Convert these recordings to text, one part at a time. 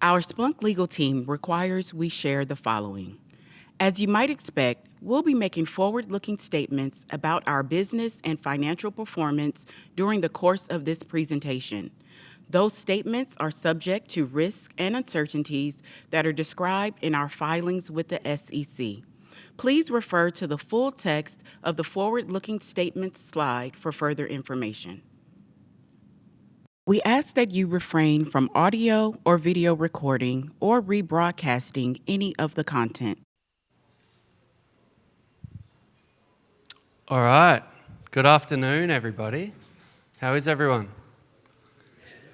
Our Splunk legal team requires we share the following. As you might expect, we'll be making forward-looking statements about our business and financial performance during the course of this presentation. Those statements are subject to risks and uncertainties that are described in our filings with the SEC. Please refer to the full text of the forward-looking statements slide for further information. We ask that you refrain from audio or video recording or rebroadcasting any of the content. All right. Good afternoon, everybody. How is everyone?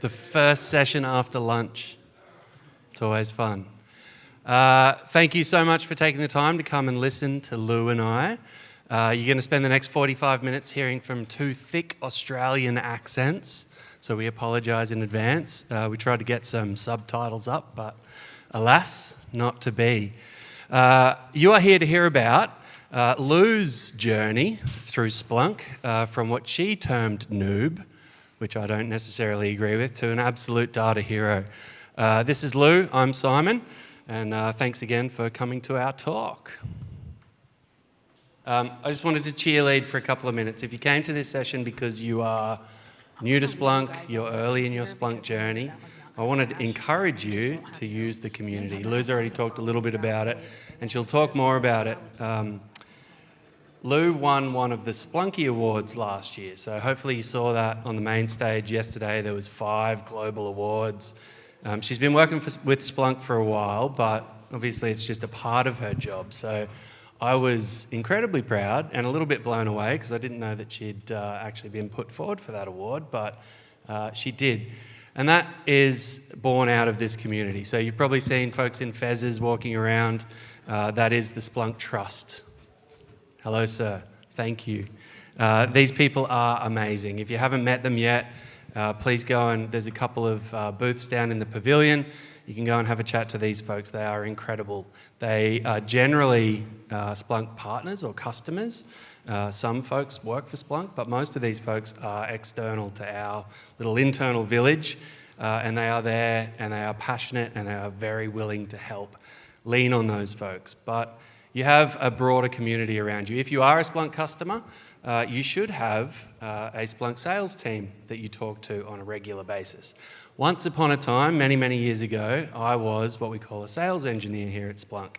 The first session after lunch. It's always fun. Thank you so much for taking the time to come and listen to Lou and I. You're going to spend the next 45 minutes hearing from two thick Australian accents, so we apologise in advance. We tried to get some subtitles up, but alas, not to be. You are here to hear about Lou's journey through Splunk, from what she termed noob, which I don't necessarily agree with, to an absolute data hero. This is Lou, I'm Simon, and thanks again for coming to our talk. I just wanted to cheerlead for a couple of minutes. If you came to this session because you are new to Splunk, you're early in your Splunk journey, I wanted to encourage you to use the community. Lou's already talked a little bit about it, and she'll talk more about it. Lou won one of the Splunky Awards last year, so hopefully you saw that on the main stage yesterday. There was 5 global awards. She's been working with Splunk for a while, but obviously it's just a part of her job. So I was incredibly proud and a little bit blown away because I didn't know that she'd actually been put forward for that award, but she did. And that is born out of this community. So you've probably seen folks in fezzes walking around. That is the Splunk Trust. Hello, sir. Thank you. These people are amazing. If you haven't met them yet, please go and there's a couple of booths down in the pavilion. You can go and have a chat to these folks. They are incredible. They are generally Splunk partners or customers. Some folks work for Splunk, but most of these folks are external to our little internal village, and they are there and they are passionate and they are very willing to help. Lean on those folks. But you have a broader community around you. If you are a Splunk customer, you should have a Splunk sales team that you talk to on a regular basis. Once upon a time, many, many years ago, I was what we call a sales engineer here at Splunk.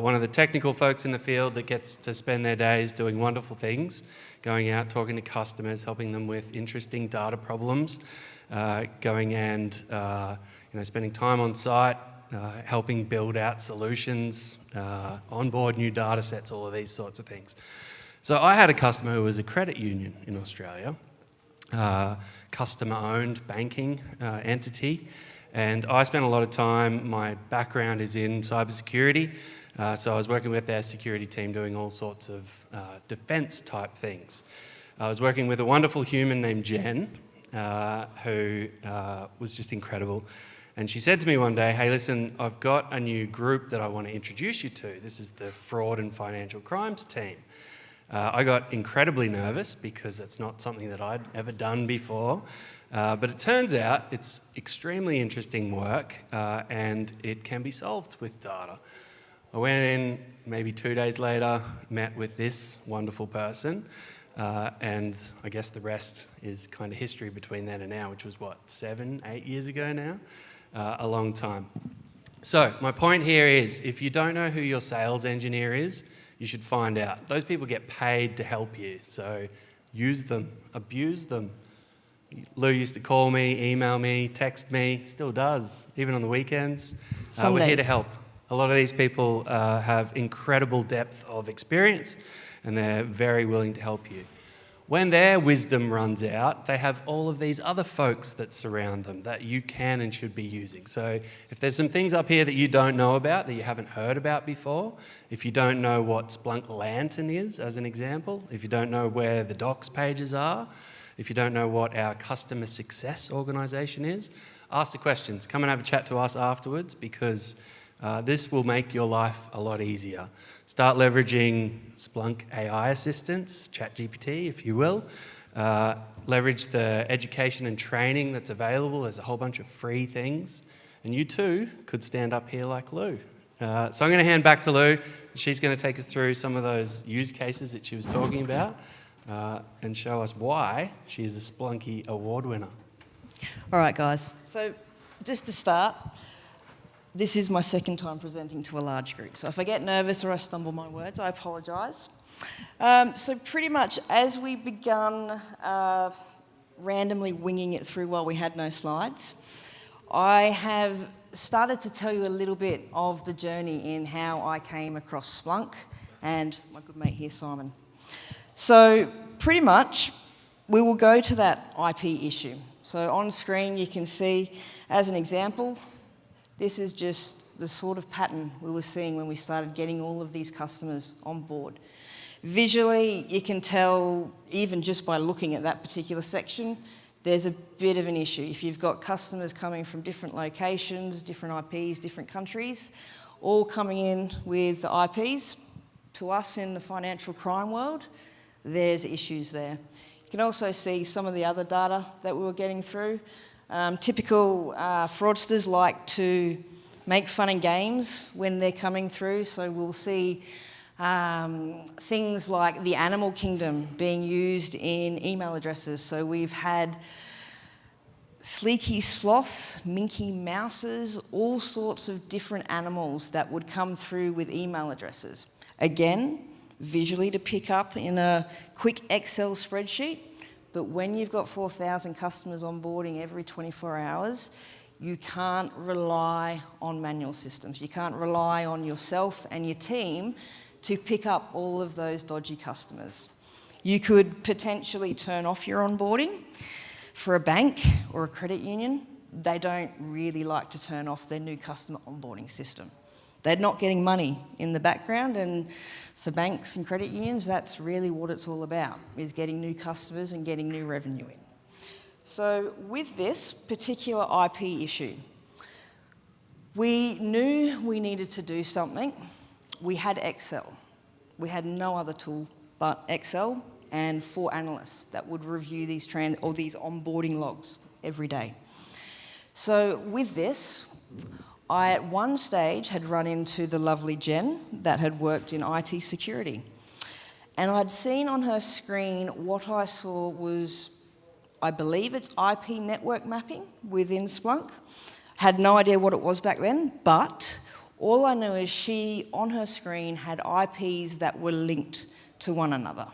One of the technical folks in the field that gets to spend their days doing wonderful things, going out, talking to customers, helping them with interesting data problems, going and spending time on site, helping build out solutions, onboard new data sets, all of these sorts of things. So I had a customer who was a credit union in Australia, customer-owned banking entity, and I spent a lot of time, my background is in cybersecurity, so I was working with their security team doing all sorts of defense type things. I was working with a wonderful human named Jen, who was just incredible. And she said to me one day, hey, listen, I've got a new group that I want to introduce you to. This is the fraud and financial crimes team. I got incredibly nervous because that's not something that I'd ever done before. But it turns out it's extremely interesting work and it can be solved with data. I went in maybe 2 days later, met with this wonderful person, and I guess the rest is kind of history between then and now, which was what, 7, 8 years ago now? A long time. So my point here is, if you don't know who your sales engineer is, you should find out. Those people get paid to help you, so use them, abuse them. Lou used to call me, email me, text me, still does, even on the weekends. We're here to help. A lot of these people have incredible depth of experience and they're very willing to help you. When their wisdom runs out, they have all of these other folks that surround them that you can and should be using. So if there's some things up here that you don't know about, that you haven't heard about before, if you don't know what Splunk Lantern is, as an example, if you don't know where the docs pages are, if you don't know what our customer success organisation is, ask the questions. Come and have a chat to us afterwards because this will make your life a lot easier. Start leveraging Splunk AI assistants, ChatGPT if you will. Leverage the education and training that's available. There's a whole bunch of free things And you too could stand up here like Lou. So I'm going to hand back to Lou. She's going to take us through some of those use cases that she was talking about and show us why she is a Splunky Award winner. All right, guys. So just to start, this is my second time presenting to a large group. So if I get nervous or I stumble my words, I apologise. So pretty much as we begun randomly winging it through while we had no slides, I have started to tell you a little bit of the journey in how I came across Splunk and my good mate here, Simon. So pretty much we will go to that IP issue. So on screen you can see, as an example, this is just the sort of pattern we were seeing when we started getting all of these customers on board. Visually, you can tell, even just by looking at that particular section, there's a bit of an issue. If you've got customers coming from different locations, different IPs, different countries, all coming in with the IPs, to us in the financial crime world, there's issues there. You can also see some of the other data that we were getting through. Typical fraudsters like to make fun and games when they're coming through, so we'll see things like the animal kingdom being used in email addresses. So we've had sleeky sloths, minky mouses, all sorts of different animals that would come through with email addresses. Again, visually to pick up in a quick Excel spreadsheet, but when you've got 4,000 customers onboarding every 24 hours, you can't rely on manual systems. You can't rely on yourself and your team to pick up all of those dodgy customers. You could potentially turn off your onboarding. For a bank or a credit union, they don't really like to turn off their new customer onboarding system. They're not getting money in the background, and for banks and credit unions, that's really what it's all about, is getting new customers and getting new revenue in. So with this particular IP issue, we knew we needed to do something. We had Excel. We had no other tool but Excel and 4 analysts that would review these onboarding logs every day. So with this, I at one stage had run into the lovely Jen that had worked in IT security. And I'd seen on her screen what I saw was, I believe it's IP network mapping within Splunk. Had no idea what it was back then, but all I know is she, on her screen, had IPs that were linked to one another.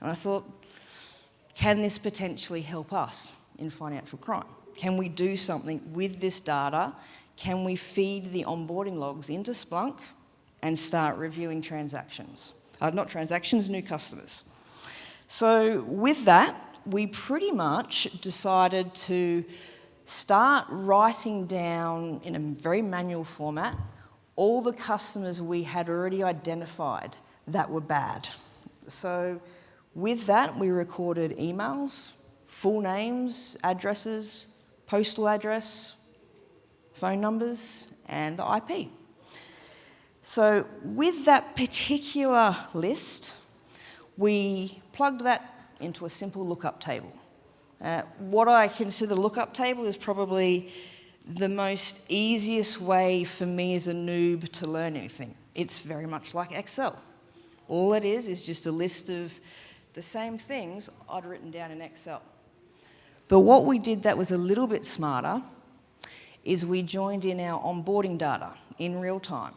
And I thought, can this potentially help us in financial crime? Can we do something with this data? Can we feed the onboarding logs into Splunk and start reviewing transactions? Not transactions, new customers. So with that, we pretty much decided to start writing down in a very manual format all the customers we had already identified that were bad. So with that, we recorded emails, full names, addresses, postal address, phone numbers, and the IP. So with that particular list, we plugged that into a simple lookup table. What I consider the lookup table is probably the most easiest way for me as a noob to learn anything. It's very much like Excel. All it is just a list of the same things I'd written down in Excel. But what we did that was a little bit smarter is we joined in our onboarding data in real time.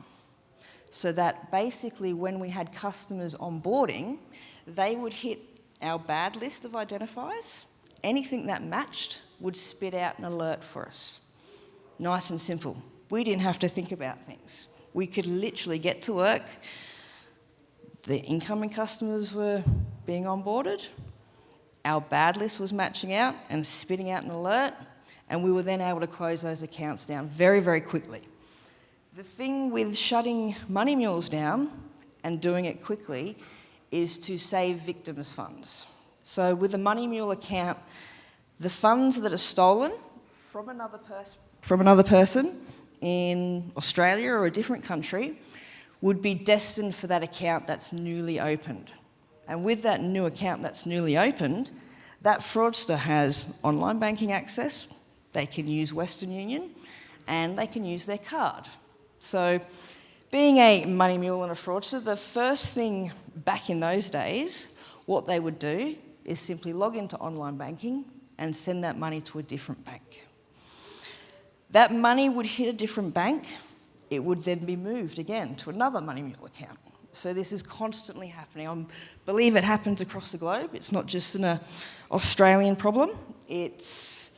So that basically when we had customers onboarding, they would hit our bad list of identifiers. Anything that matched would spit out an alert for us. Nice and simple. We didn't have to think about things. We could literally get to work. The incoming customers were being onboarded. Our bad list was matching out and spitting out an alert, and we were then able to close those accounts down very, very quickly. The thing with shutting money mules down and doing it quickly is to save victims' funds. So with a money mule account, the funds that are stolen from another person in Australia or a different country would be destined for that account that's newly opened. And with that new account that's newly opened, that fraudster has online banking access, they can use Western Union, and they can use their card. So being a money mule and a fraudster, the first thing back in those days, what they would do is simply log into online banking and send that money to a different bank. That money would hit a different bank. It would then be moved again to another money mule account. So this is constantly happening. I believe it happens across the globe. It's not just an Australian problem. It's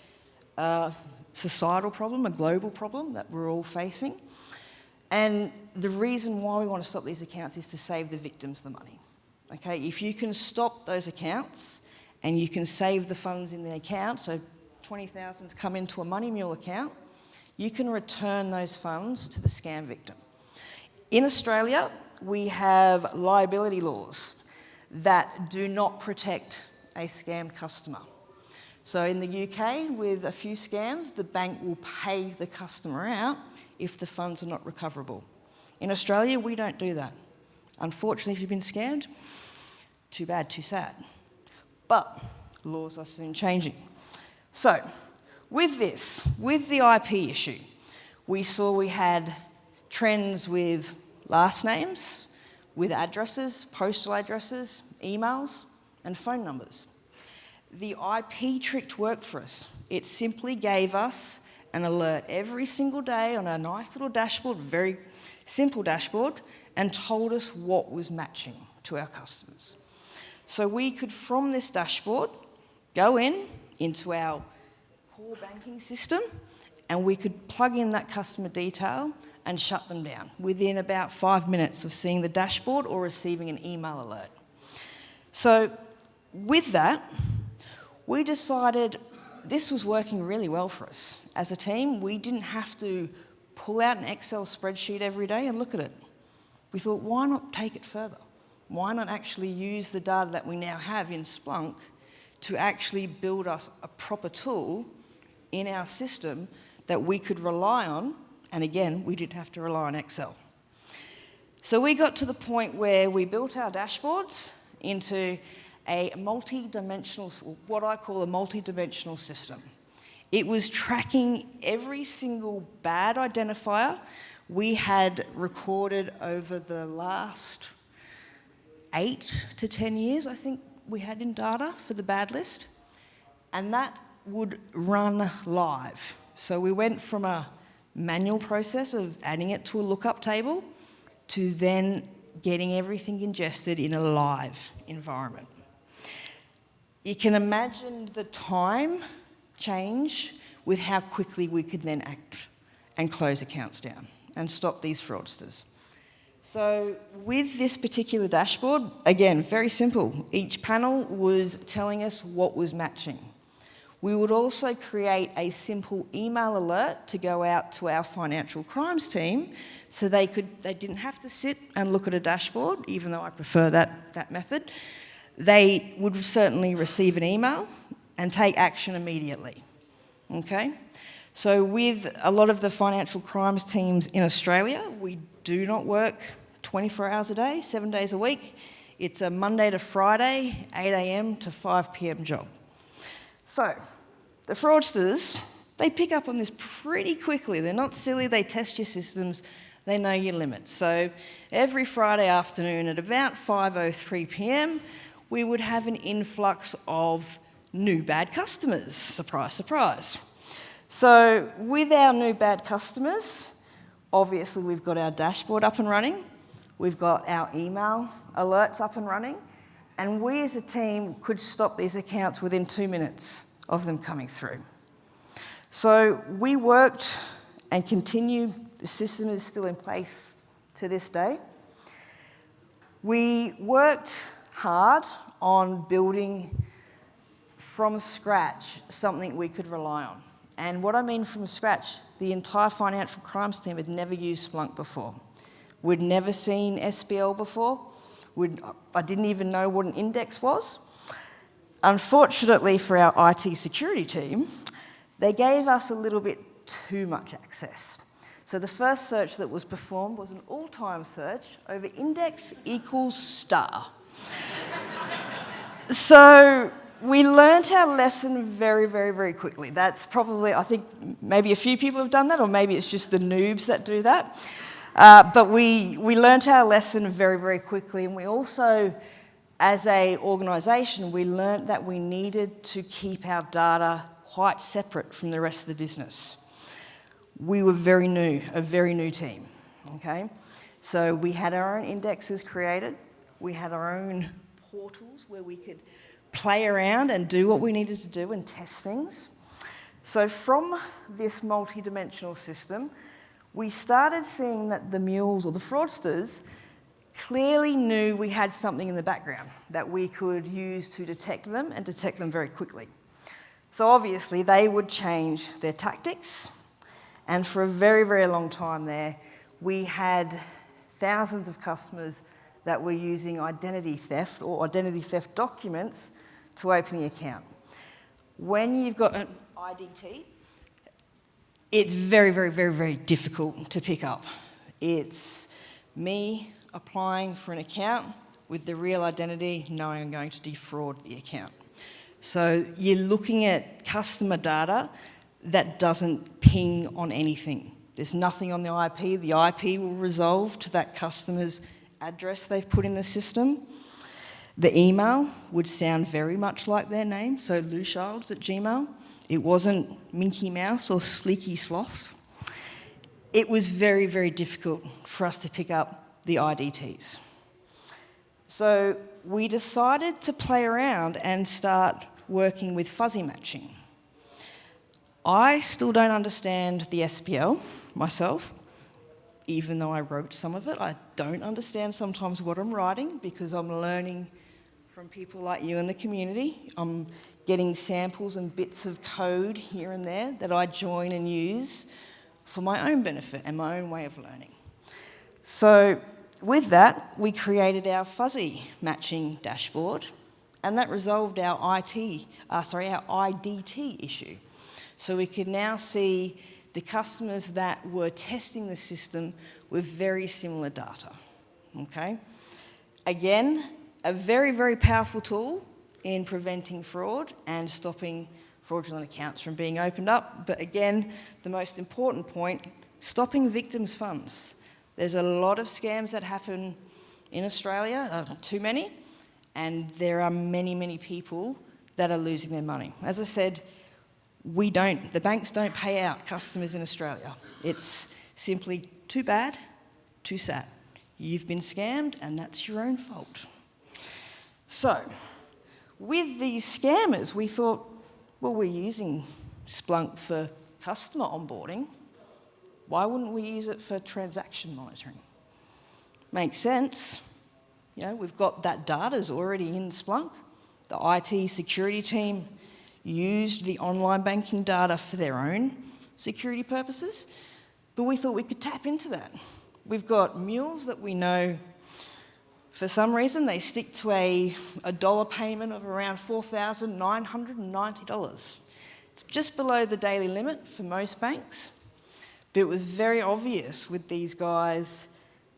a societal problem, a global problem that we're all facing. And the reason why we want to stop these accounts is to save the victims the money. Okay, if you can stop those accounts and you can save the funds in the account, so 20,000's come into a money mule account, you can return those funds to the scam victim. In Australia, we have liability laws that do not protect a scammed customer. So in the UK, with a few scams, the bank will pay the customer out if the funds are not recoverable. In Australia, we don't do that. Unfortunately, if you've been scammed, too bad, too sad. But laws are soon changing. So with this, with the IP issue, we saw we had trends with last names, with addresses, postal addresses, emails, and phone numbers. The IP trick worked for us. It simply gave us an alert every single day on our nice little dashboard, very simple dashboard, and told us what was matching to our customers. So we could, from this dashboard, go into our core banking system, and we could plug in that customer detail and shut them down within about 5 minutes of seeing the dashboard or receiving an email alert. So with that, we decided this was working really well for us. As a team, we didn't have to pull out an Excel spreadsheet every day and look at it. We thought, why not take it further? Why not actually use the data that we now have in Splunk to actually build us a proper tool in our system that we could rely on, and again, we didn't have to rely on Excel. So we got to the point where we built our dashboards into a multi-dimensional, what I call a multi-dimensional system. It was tracking every single bad identifier we had recorded over the last 8 to 10 years, I think we had in data for the bad list, and that would run live. So we went from a manual process of adding it to a lookup table to then getting everything ingested in a live environment. You can imagine the time change with how quickly we could then act and close accounts down and stop these fraudsters. So with this particular dashboard, again, very simple. Each panel was telling us what was matching. We would also create a simple email alert to go out to our financial crimes team so they didn't have to sit and look at a dashboard, even though I prefer that method. They would certainly receive an email and take action immediately, okay? So with a lot of the financial crimes teams in Australia, we do not work 24 hours a day, 7 days a week. It's a Monday to Friday, 8 a.m. to 5 p.m. job. So the fraudsters, they pick up on this pretty quickly. They're not silly, they test your systems, they know your limits. So every Friday afternoon at about 5:03 p.m, we would have an influx of new bad customers. Surprise, surprise. So with our new bad customers, obviously we've got our dashboard up and running, we've got our email alerts up and running, and we as a team could stop these accounts within 2 minutes of them coming through. So we worked and continue, the system is still in place to this day. We worked hard on building from scratch something we could rely on. And what I mean from scratch, the entire financial crimes team had never used Splunk before. We'd never seen SBL before. I didn't even know what an index was. Unfortunately for our IT security team, they gave us a little bit too much access. So the first search that was performed was an all-time search over index equals star. So we learnt our lesson very, very, very quickly. That's probably, I think, maybe a few people have done that, or maybe it's just the noobs that do that. But we learnt our lesson very, very quickly, and we also, as an organisation, we learnt that we needed to keep our data quite separate from the rest of the business. We were very new, a very new team, okay? So we had our own indexes created, we had our own portals where we could play around and do what we needed to do and test things. So from this multi-dimensional system, we started seeing that the mules, or the fraudsters, clearly knew we had something in the background that we could use to detect them and detect them very quickly. So obviously they would change their tactics, and for a very, very long time there, we had thousands of customers that were using identity theft or identity theft documents to open the account. When you've got an IDT, it's very, very, very, very difficult to pick up. It's me applying for an account with the real identity, knowing I'm going to defraud the account. So you're looking at customer data that doesn't ping on anything. There's nothing on the IP. The IP will resolve to that customer's address they've put in the system. The email would sound very much like their name, so louchilds@gmail. It wasn't Minky Mouse or Sleeky Sloth. It was very, very difficult for us to pick up the IDTs. So we decided to play around and start working with fuzzy matching. I still don't understand the SPL myself. Even though I wrote some of it, I don't understand sometimes what I'm writing because I'm learning from people like you in the community. I'm getting samples and bits of code here and there that I join and use for my own benefit and my own way of learning. So with that, we created our fuzzy matching dashboard, and that resolved our IDT issue. So we could now see the customers that were testing the system with very similar data, okay? Again, a very, very powerful tool in preventing fraud and stopping fraudulent accounts from being opened up. But again, the most important point, stopping victims' funds. There's a lot of scams that happen in Australia, too many, and there are many, many people that are losing their money. As I said, the banks don't pay out customers in Australia. It's simply too bad, too sad. You've been scammed and that's your own fault. So, with these scammers, we thought, well, we're using Splunk for customer onboarding. Why wouldn't we use it for transaction monitoring? Makes sense. You know, we've got that data's already in Splunk. The IT security team used the online banking data for their own security purposes, but we thought we could tap into that. We've got mules that we know, for some reason, they stick to a dollar payment of around $4,990. It's just below the daily limit for most banks, but it was very obvious with these guys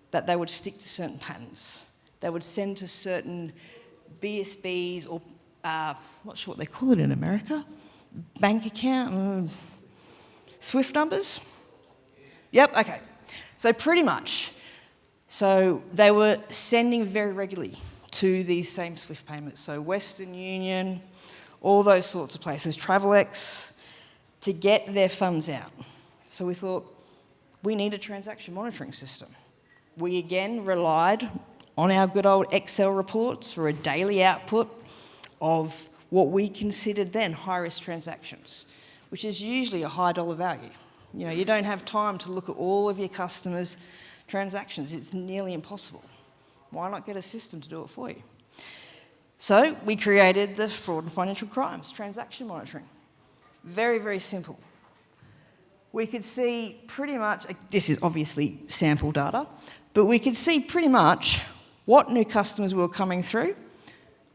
that they would stick to certain patterns. They would send to certain BSBs or I'm not sure what they call it in America, bank account, SWIFT numbers? Yep, okay. So pretty much. So they were sending very regularly to these same SWIFT payments. So Western Union, all those sorts of places, Travelex, to get their funds out. So we thought, we need a transaction monitoring system. We again relied on our good old Excel reports for a daily output of what we considered then high-risk transactions, which is usually a high dollar value. You know, you don't have time to look at all of your customers' transactions. It's nearly impossible. Why not get a system to do it for you? So we created the fraud and financial crimes transaction monitoring. Very, very simple. We could see pretty much, this is obviously sample data, but we could see pretty much what new customers were coming through.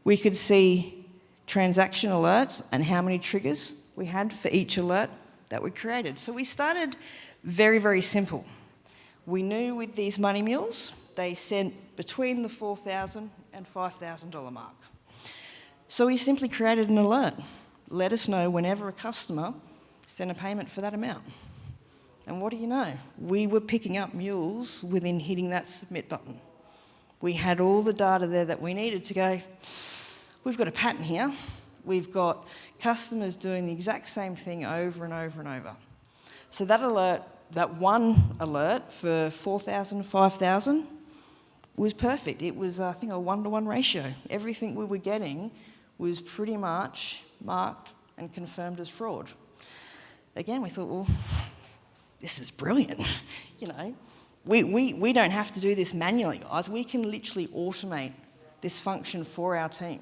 We could see transaction alerts and how many triggers we had for each alert that we created. So we started very, very simple. We knew with these money mules, they sent between the $4,000 and $5,000 mark. So we simply created an alert. Let us know whenever a customer sent a payment for that amount. And what do you know? We were picking up mules within hitting that submit button. We had all the data there that we needed to go, we've got a pattern here. We've got customers doing the exact same thing over and over and over. So that alert, that one alert for 4,000, 5,000 was perfect. It was, I think, a 1-to-1 ratio. Everything we were getting was pretty much marked and confirmed as fraud. Again, we thought, well, this is brilliant. You know, we don't have to do this manually, guys. We can literally automate this function for our team.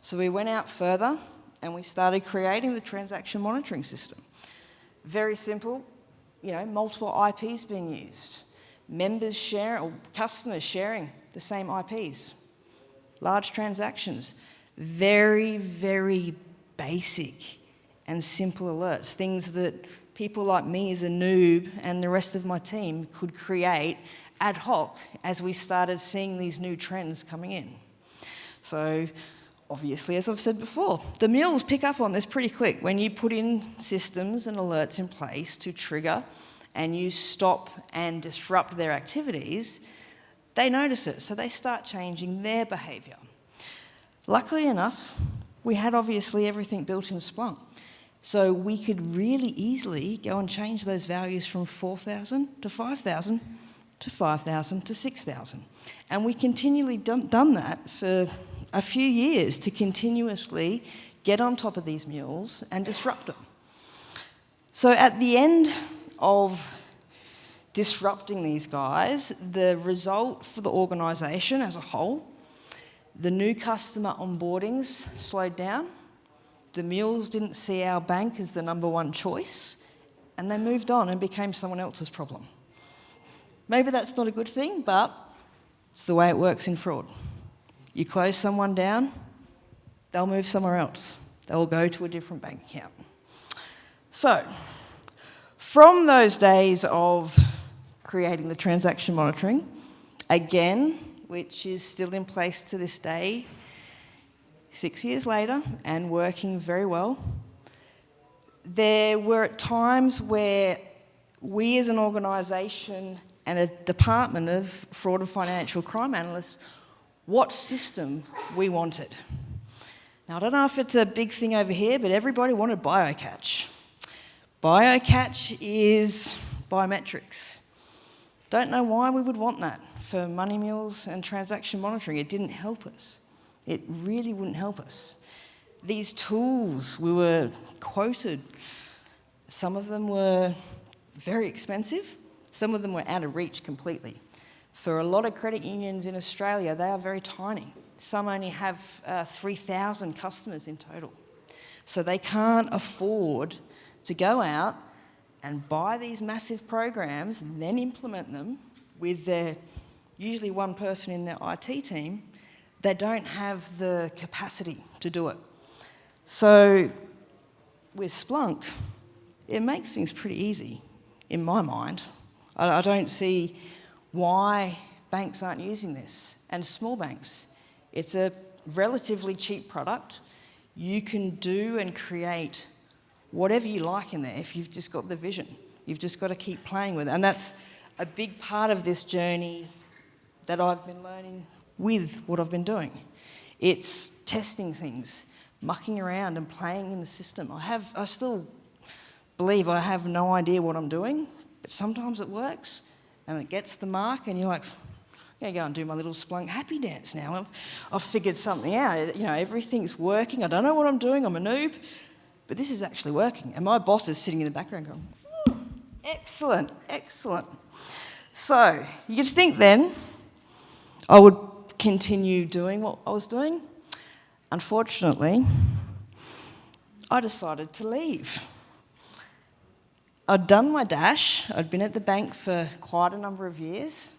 So we went out further and we started creating the transaction monitoring system. Very simple, you know, multiple IPs being used. Members share, or customers sharing the same IPs. Large transactions. Very, very basic and simple alerts. Things that people like me as a noob and the rest of my team could create ad hoc as we started seeing these new trends coming in. So obviously, as I've said before, the mules pick up on this pretty quick. When you put in systems and alerts in place to trigger and you stop and disrupt their activities, they notice it, so they start changing their behaviour. Luckily enough, we had obviously everything built in Splunk, so we could really easily go and change those values from 4,000 to 5,000 to 5,000 to 6,000. And we continually done that for a few years to continuously get on top of these mules and disrupt them. So at the end of disrupting these guys, the result for the organisation as a whole, the new customer onboardings slowed down, the mules didn't see our bank as the #1 choice, and they moved on and became someone else's problem. Maybe that's not a good thing, but it's the way it works in fraud. You close someone down, they'll move somewhere else. They'll go to a different bank account. So, from those days of creating the transaction monitoring, again, which is still in place to this day, 6 years later, and working very well, there were times where we as an organisation and a department of fraud and financial crime analysts, what system we wanted. Now, I don't know if it's a big thing over here, but everybody wanted BioCatch. BioCatch is biometrics. Don't know why we would want that for money mules and transaction monitoring. It didn't help us. It really wouldn't help us. These tools we were quoted, some of them were very expensive, some of them were out of reach completely. For a lot of credit unions in Australia, they are very tiny. Some only have 3,000 customers in total. So they can't afford to go out and buy these massive programs and then implement them with their, usually one person in their IT team. They don't have the capacity to do it. So with Splunk, it makes things pretty easy, in my mind. I don't see why banks aren't using this, and small banks. It's a relatively cheap product. You can do and create whatever you like in there if you've just got the vision. You've just got to keep playing with it. And that's a big part of this journey that I've been learning with what I've been doing. It's testing things, mucking around and playing in the system. I still believe I have no idea what I'm doing, but sometimes it works and it gets the mark and you're like, I'm going to go and do my little Splunk happy dance now. I've figured something out. You know, everything's working. I don't know what I'm doing. I'm a noob. But this is actually working. And my boss is sitting in the background going, excellent, excellent. So you'd think then I would continue doing what I was doing. Unfortunately, I decided to leave. I'd done my dash. I'd been at the bank for quite a number of years.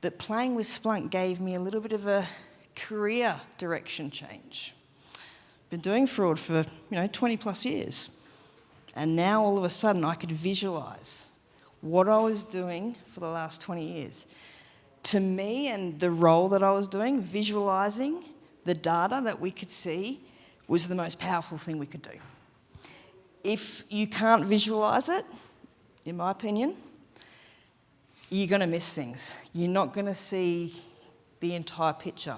But playing with Splunk gave me a little bit of a career direction change. Been doing fraud for 20 plus years, and now all of a sudden I could visualize what I was doing for the last 20 years. To me and the role that I was doing, visualizing the data that we could see was the most powerful thing we could do. If you can't visualise it, in my opinion, you're going to miss things. You're not going to see the entire picture.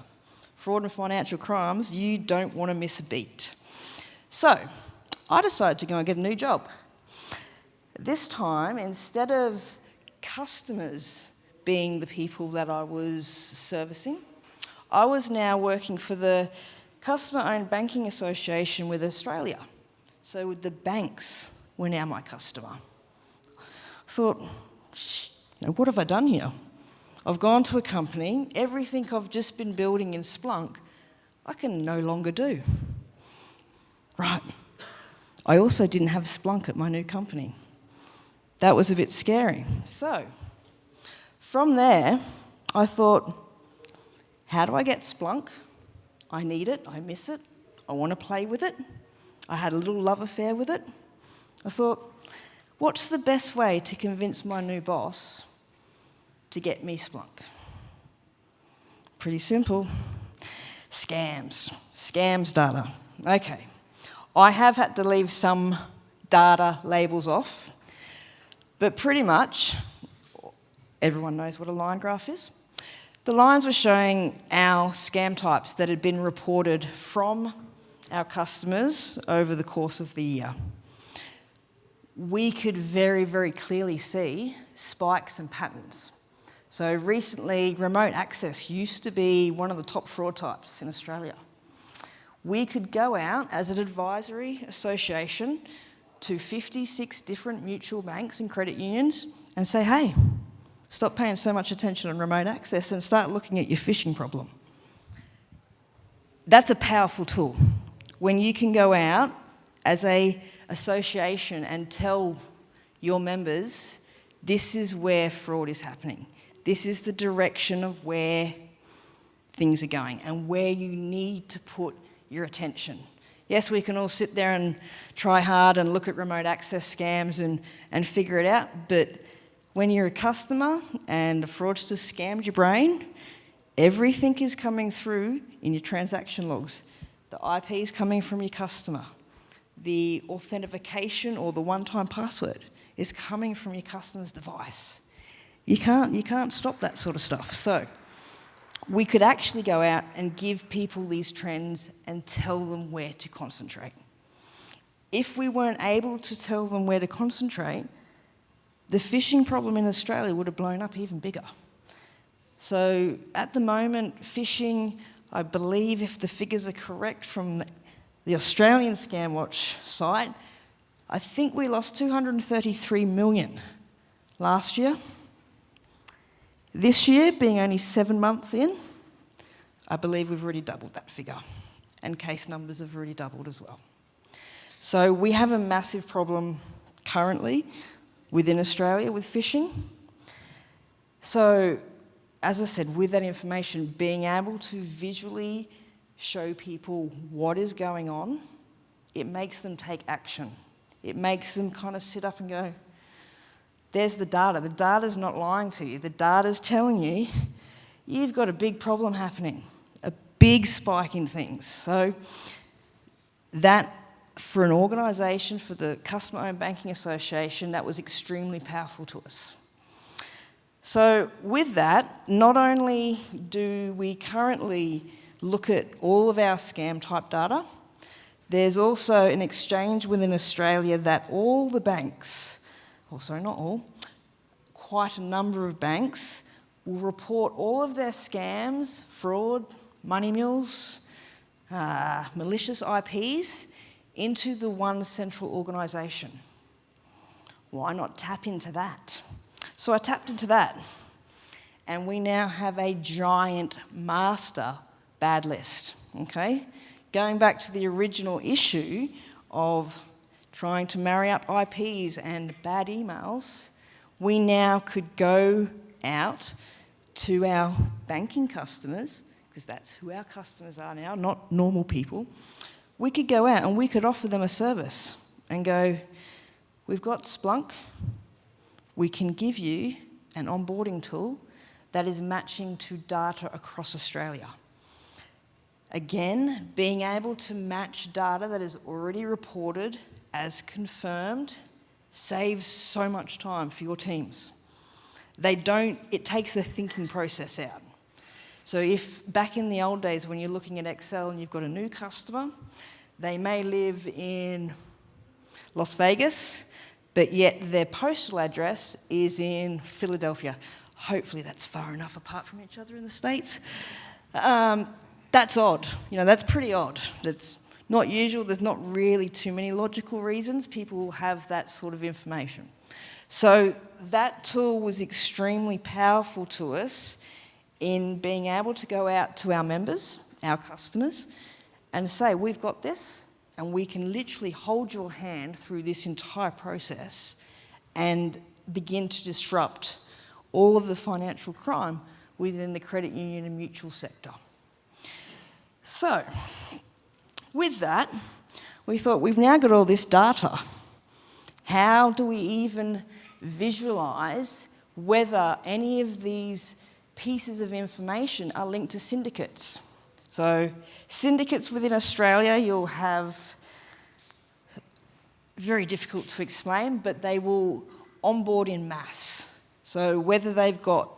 Fraud and financial crimes, you don't want to miss a beat. So, I decided to go and get a new job. This time, instead of customers being the people that I was servicing, I was now working for the Customer-Owned Banking Association with Australia. So the banks were now my customer. I thought, what have I done here? I've gone to a company, everything I've just been building in Splunk, I can no longer do. Right. I also didn't have Splunk at my new company. That was a bit scary. So, from there, I thought, how do I get Splunk? I need it, I miss it, I want to play with it. I had a little love affair with it. I thought, what's the best way to convince my new boss to get me Splunk? Pretty simple. Scams data. Okay. I have had to leave some data labels off, but pretty much everyone knows what a line graph is. The lines were showing our scam types that had been reported from our customers over the course of the year. We could very, very clearly see spikes and patterns. So recently, remote access used to be one of the top fraud types in Australia. We could go out as an advisory association to 56 different mutual banks and credit unions and say, hey, stop paying so much attention on remote access and start looking at your phishing problem. That's a powerful tool. When you can go out as an association and tell your members, this is where fraud is happening. This is the direction of where things are going and where you need to put your attention. Yes, we can all sit there and try hard and look at remote access scams and figure it out, but when you're a customer and a fraudster scammed your brain, everything is coming through in your transaction logs. The IP is coming from your customer. The authentication or the one-time password is coming from your customer's device. You can't stop that sort of stuff. So we could actually go out and give people these trends and tell them where to concentrate. If we weren't able to tell them where to concentrate, the phishing problem in Australia would have blown up even bigger. So at the moment, phishing, I believe if the figures are correct from the Australian ScamWatch site, I think we lost 233 million last year. This year, being only 7 months in, I believe we've already doubled that figure, and case numbers have already doubled as well. So we have a massive problem currently within Australia with phishing. So, as I said, with that information, being able to visually show people what is going on, it makes them take action. It makes them kind of sit up and go, there's the data. The data's not lying to you. The data's telling you you've got a big problem happening, a big spike in things. So that, for an organisation, for the Customer-Owned Banking Association, that was extremely powerful to us. So with that, not only do we currently look at all of our scam type data, there's also an exchange within Australia that all the banks, sorry, not all, quite a number of banks will report all of their scams, fraud, money mules, malicious IPs into the one central organisation. Why not tap into that? So I tapped into that, and we now have a giant master bad list, okay? Going back to the original issue of trying to marry up IPs and bad emails, we now could go out to our banking customers, because that's who our customers are now, not normal people. We could go out and we could offer them a service and go, we've got Splunk, we can give you an onboarding tool that is matching to data across Australia. Again, being able to match data that is already reported as confirmed saves so much time for your teams. It takes the thinking process out. So if back in the old days when you're looking at Excel and you've got a new customer, they may live in Las Vegas, but yet their postal address is in Philadelphia. Hopefully that's far enough apart from each other in the States. That's odd. That's pretty odd. That's not usual. There's not really too many logical reasons people will have that sort of information. So that tool was extremely powerful to us in being able to go out to our members, our customers, and say, we've got this, and we can literally hold your hand through this entire process and begin to disrupt all of the financial crime within the credit union and mutual sector. So, with that, we thought we've now got all this data. How do we even visualise whether any of these pieces of information are linked to syndicates? So, syndicates within Australia, you'll have, very difficult to explain, but they will onboard in mass. So whether they've got,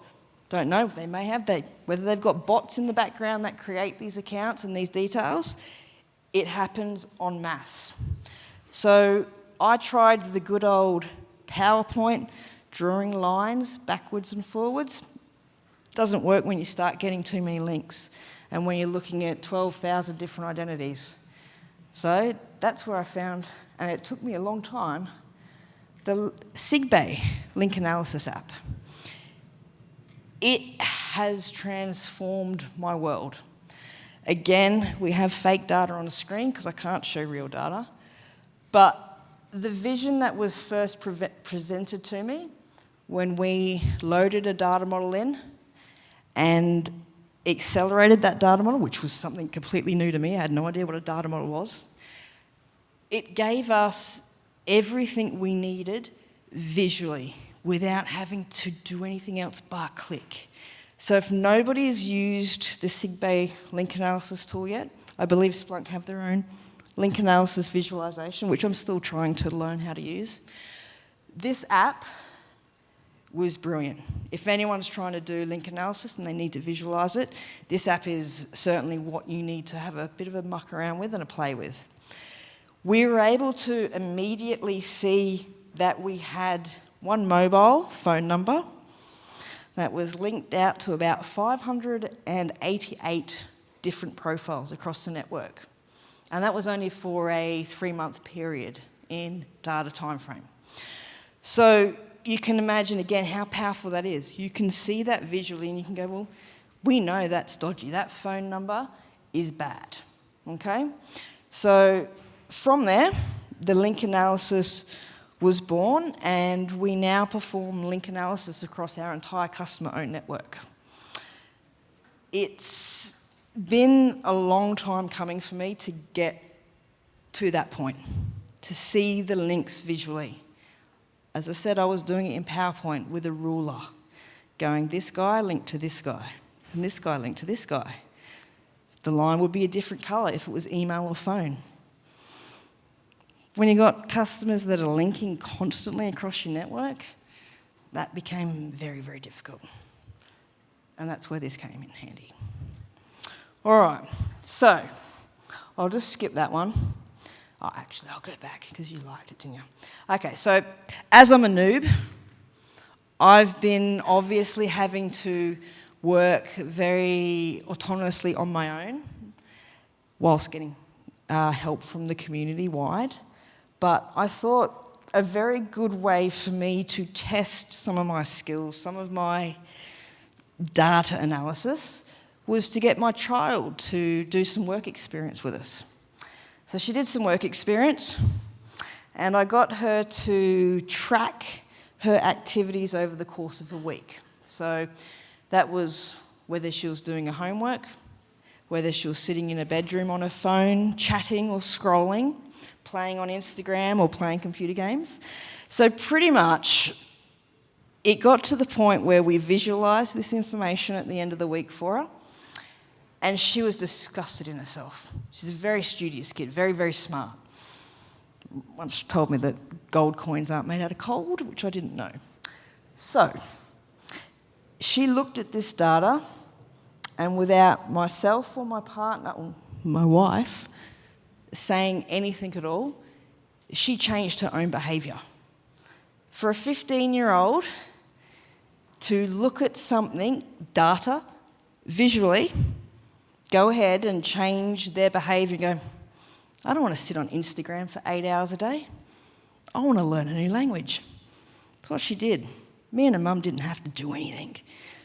don't know, they may have, whether they've got bots in the background that create these accounts and these details, it happens en masse. So I tried the good old PowerPoint, drawing lines backwards and forwards. Doesn't work when you start getting too many links and when you're looking at 12,000 different identities. So that's where I found, and it took me a long time, the SEC1384C link analysis app. It has transformed my world. Again, we have fake data on the screen because I can't show real data, but the vision that was first presented to me when we loaded a data model in and accelerated that data model, which was something completely new to me, I had no idea what a data model was, it gave us everything we needed visually without having to do anything else but click. So if nobody's used the SEC1384C link analysis tool yet, I believe Splunk have their own link analysis visualization, which I'm still trying to learn how to use. This app was brilliant. If anyone's trying to do link analysis and they need to visualize it, this app is certainly what you need to have a bit of a muck around with and a play with. We were able to immediately see that we had one mobile phone number that was linked out to about 588 different profiles across the network. And that was only for a 3-month period in data timeframe. So you can imagine, again, how powerful that is. You can see that visually and you can go, well, we know that's dodgy. That phone number is bad, okay? So from there, the link analysis was born, and we now perform link analysis across our entire customer-owned network. It's been a long time coming for me to get to that point, to see the links visually. As I said, I was doing it in PowerPoint with a ruler, going this guy linked to this guy, and this guy linked to this guy. The line would be a different colour if it was email or phone. When you've got customers that are linking constantly across your network, that became very, very difficult. And that's where this came in handy. All right, so I'll just skip that one. Oh, actually, I'll go back because you liked it, didn't you? Okay, so as I'm a noob, I've been obviously having to work very autonomously on my own whilst getting help from the community wide. But I thought a very good way for me to test some of my skills, some of my data analysis, was to get my child to do some work experience with us. So she did some work experience, and I got her to track her activities over the course of a week. So that was whether she was doing her homework, whether she was sitting in a bedroom on her phone, chatting or scrolling, playing on Instagram or playing computer games. So pretty much it got to the point where we visualised this information at the end of the week for her, And she was disgusted in herself. She's a very studious kid, very, very smart. Once told me that gold coins aren't made out of gold, which I didn't know. So, she looked at this data, and without myself or my partner, or my wife, saying anything at all, she changed her own behaviour. For a 15-year-old to look at something, data, visually, go ahead and change their behaviour and go, I don't want to sit on Instagram for 8 hours a day. I want to learn a new language. That's what she did. Me and her mum didn't have to do anything.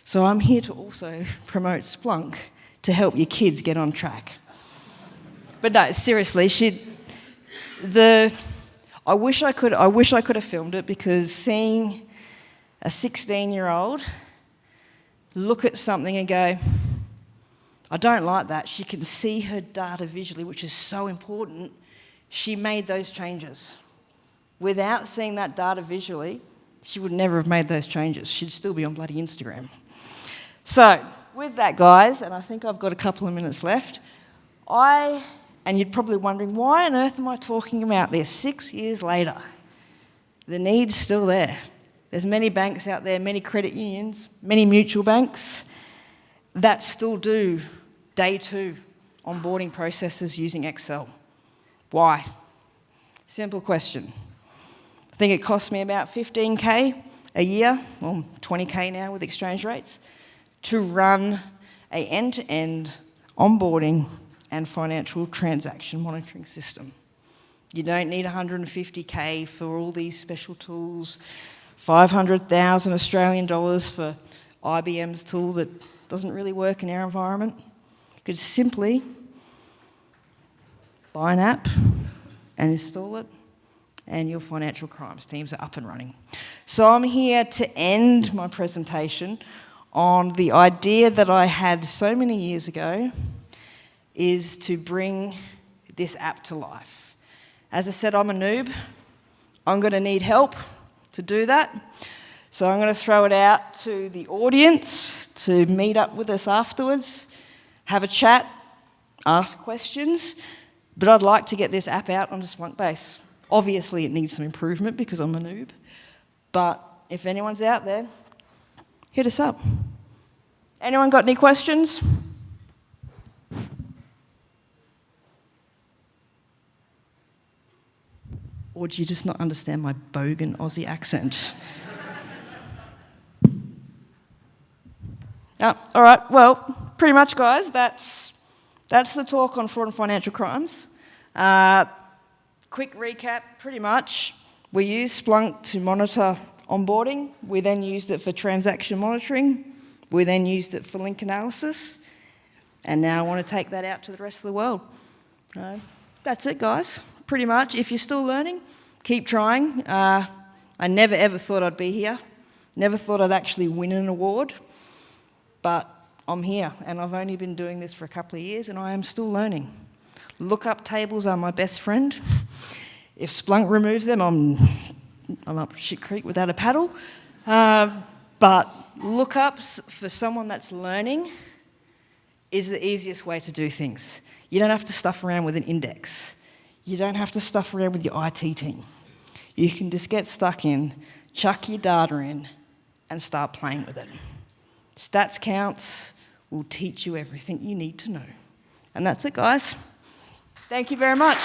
So I'm here to also promote Splunk to help your kids get on track. But no, seriously, I wish I could have filmed it, because seeing a 16-year-old look at something and go, I don't like that. She can see her data visually, which is so important. She made those changes. Without seeing that data visually, she would never have made those changes. She'd still be on bloody Instagram. So, with that, guys, and I think I've got a couple of minutes left, and you're probably wondering, why on earth am I talking about this 6 years later? The need's still there. There's many banks out there, many credit unions, many mutual banks that still do day 2 onboarding processes using Excel. Why? Simple question. I think it cost me about 15K a year, or 20K now with exchange rates, to run an end-to-end onboarding and financial transaction monitoring system. You don't need 150K for all these special tools, 500,000 Australian dollars for IBM's tool that doesn't really work in our environment. You could simply buy an app and install it, and your financial crimes teams are up and running. So I'm here to end my presentation on the idea that I had so many years ago, is to bring this app to life. As I said, I'm a noob. I'm going to need help to do that. So I'm going to throw it out to the audience to meet up with us afterwards, have a chat, ask questions, but I'd like to get this app out onto Splunk Base. Obviously, it needs some improvement because I'm a noob, but if anyone's out there, hit us up. Anyone got any questions? Or do you just not understand my bogan Aussie accent? All right, well, pretty much, guys, that's the talk on fraud and financial crimes. Quick recap, pretty much, we use Splunk to monitor onboarding. We then used it for transaction monitoring. We then used it for link analysis. And now I want to take that out to the rest of the world. That's it, guys. Pretty much. If you're still learning, keep trying. I never ever thought I'd be here. Never thought I'd actually win an award. But I'm here, and I've only been doing this for a couple of years, and I am still learning. Lookup tables are my best friend. If Splunk removes them, I'm up shit creek without a paddle. But lookups for someone that's learning is the easiest way to do things. You don't have to stuff around with an index. You don't have to stuff around with your IT team. You can just get stuck in, chuck your data in, and start playing with it. Stats counts will teach you everything you need to know. And that's it, guys. Thank you very much.